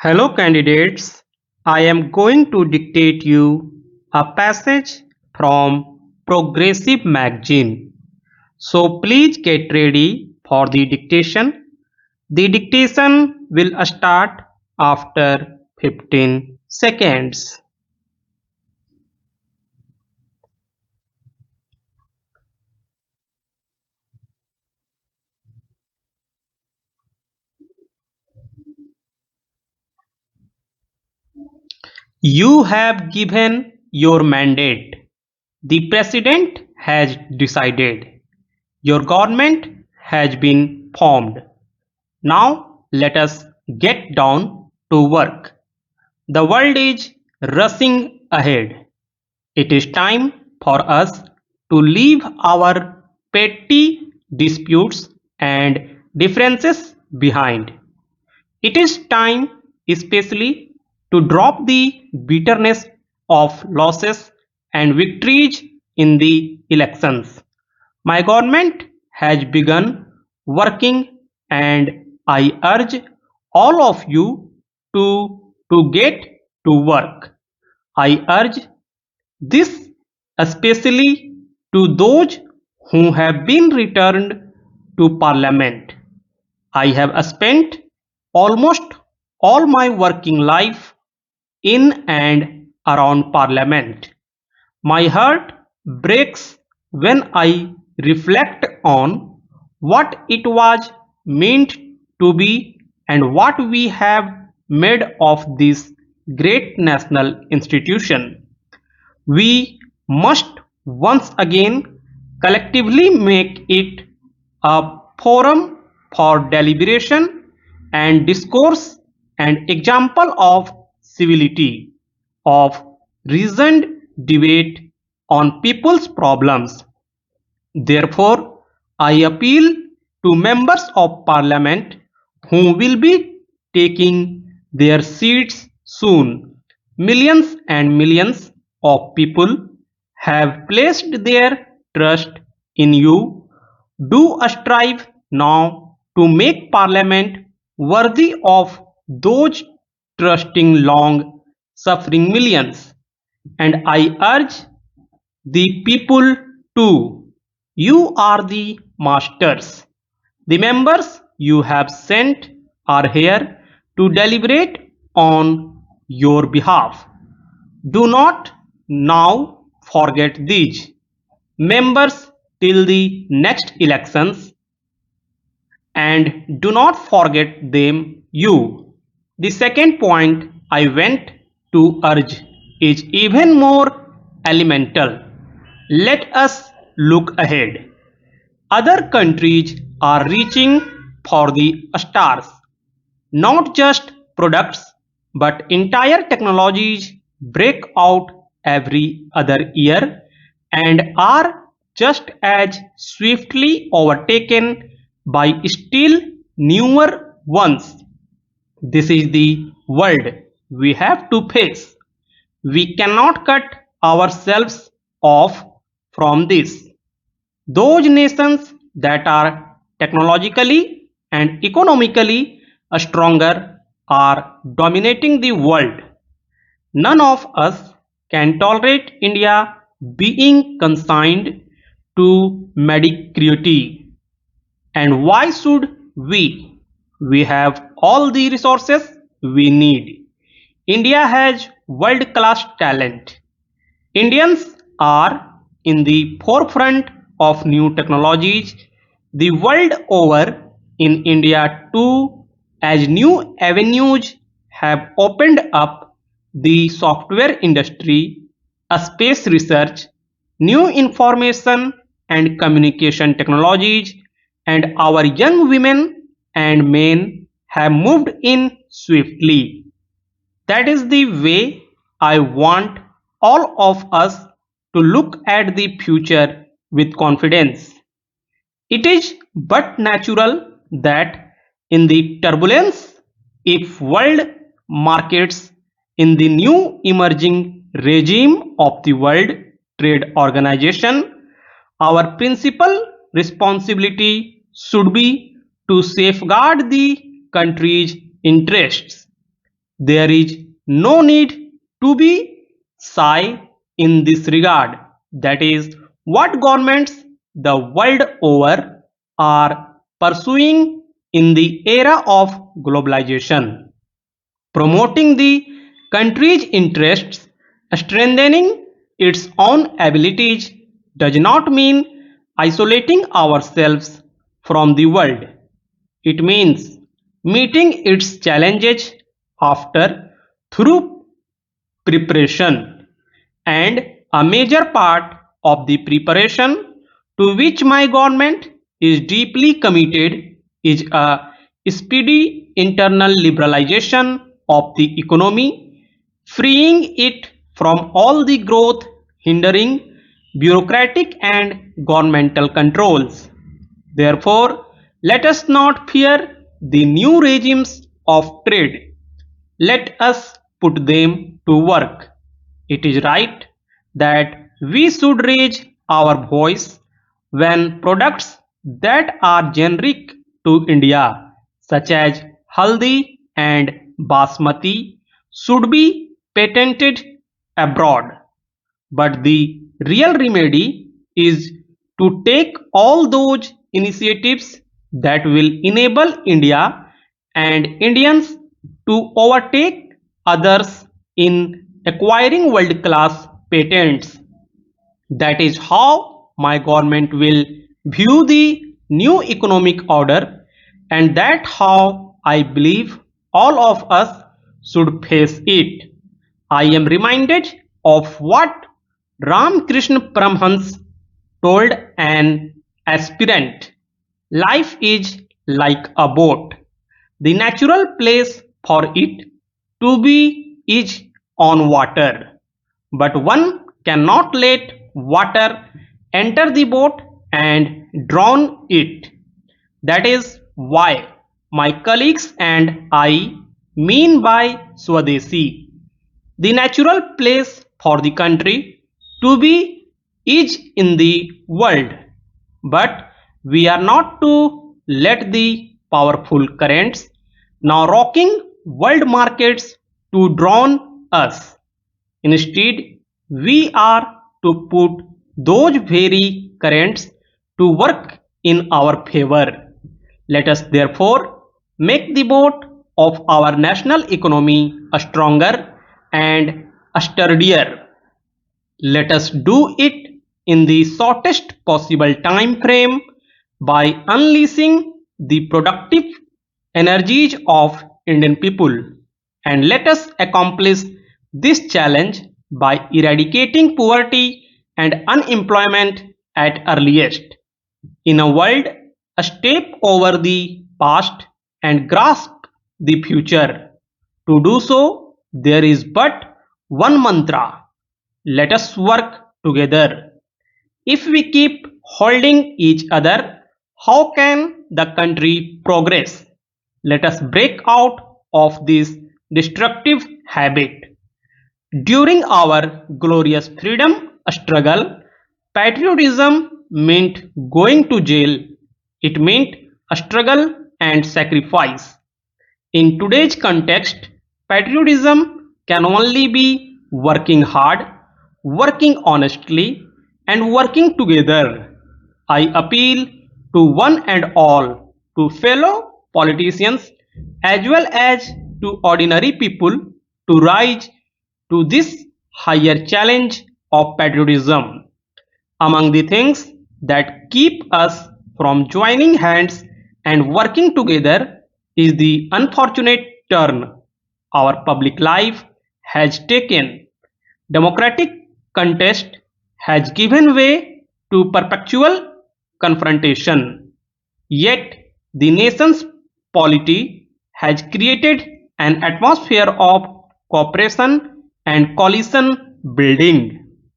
Hello candidates, I am going to dictate you a passage from Progressive magazine. So please get ready for the dictation. The dictation will start after 15 seconds. You have given your mandate. The president has decided. Your government has been formed. Now let us get down to work. The world is rushing ahead. It is time for us to leave our petty disputes and differences behind. It is time, especially, to drop the bitterness of losses and victories in the elections. My government has begun working and I urge all of you to get to work. I urge this especially to those who have been returned to Parliament. I have spent almost all my working life in and around Parliament. My heart breaks when I reflect on what it was meant to be and what we have made of this great national institution. We must once again collectively make it a forum for deliberation and discourse, an example of civility, of reasoned debate on people's problems. Therefore, I appeal to members of parliament who will be taking their seats soon. Millions and millions of people have placed their trust in you. Do strive now to make parliament worthy of those trusting long suffering millions. And I urge the people too. You are the masters. The members you have sent are here to deliberate on your behalf. Do not now forget these members till the next elections, and do not forget them you. The second point I want to urge is even more elemental. Let us look ahead. Other countries are reaching for the stars. Not just products, but entire technologies break out every other year and are just as swiftly overtaken by still newer ones. This is the world we have to face. We cannot cut ourselves off from this. Those nations that are technologically and economically stronger are dominating the world. None of us can tolerate India being consigned to mediocrity. And why should we? We have all the resources we need. India has world class talent. Indians are in the forefront of new technologies the world over. In India too, as new avenues have opened up, the software industry, space research, new information and communication technologies, and our young women and men have moved in swiftly. That is the way I want all of us to look at the future with confidence. It is but natural that in the turbulence, if world markets in the new emerging regime of the World Trade Organization, our principal responsibility should be to safeguard the country's interests. There is no need to be shy in this regard. That is what governments the world over are pursuing in the era of globalization. Promoting the country's interests, strengthening its own abilities does not mean isolating ourselves from the world. It means meeting its challenges after through preparation, and a major part of the preparation to which my government is deeply committed is a speedy internal liberalization of the economy, freeing it from all the growth hindering bureaucratic and governmental controls. Therefore, let us not fear the new regimes of trade. Let us put them to work. It is right that we should raise our voice when products that are generic to India, such as haldi and basmati, should be patented abroad. But the real remedy is to take all those initiatives that will enable India and Indians to overtake others in acquiring world class patents. That is how my government will view the new economic order, and that how I believe all of us should face it. I am reminded of what Ramakrishna Paramhans told an aspirant: life is like a boat. The natural place for it to be is on water, but one cannot let water enter the boat and drown it. That is why my colleagues and I mean by Swadeshi. The natural place for the country to be is in the world, but we are not to let the powerful currents now rocking world markets to drown us. Instead, we are to put those very currents to work in our favor. Let us therefore make the boat of our national economy a stronger and a sturdier. Let us do it in the shortest possible time frame by unleashing the productive energies of Indian people. And let us accomplish this challenge by eradicating poverty and unemployment at earliest. In a world, a step over the past and grasp the future. To do so, there is but one mantra: let us work together. If we keep holding each other, how can the country progress? Let us break out of this destructive habit. During our glorious freedom struggle, patriotism meant going to jail. It meant a struggle and sacrifice. In today's context, patriotism can only be working hard, working honestly, and working together. I appeal to one and all, to fellow politicians as well as to ordinary people, to rise to this higher challenge of patriotism. Among the things that keep us from joining hands and working together is the unfortunate turn our public life has taken. Democratic contest has given way to perpetual confrontation. Yet, the nation's polity has created an atmosphere of cooperation and coalition building.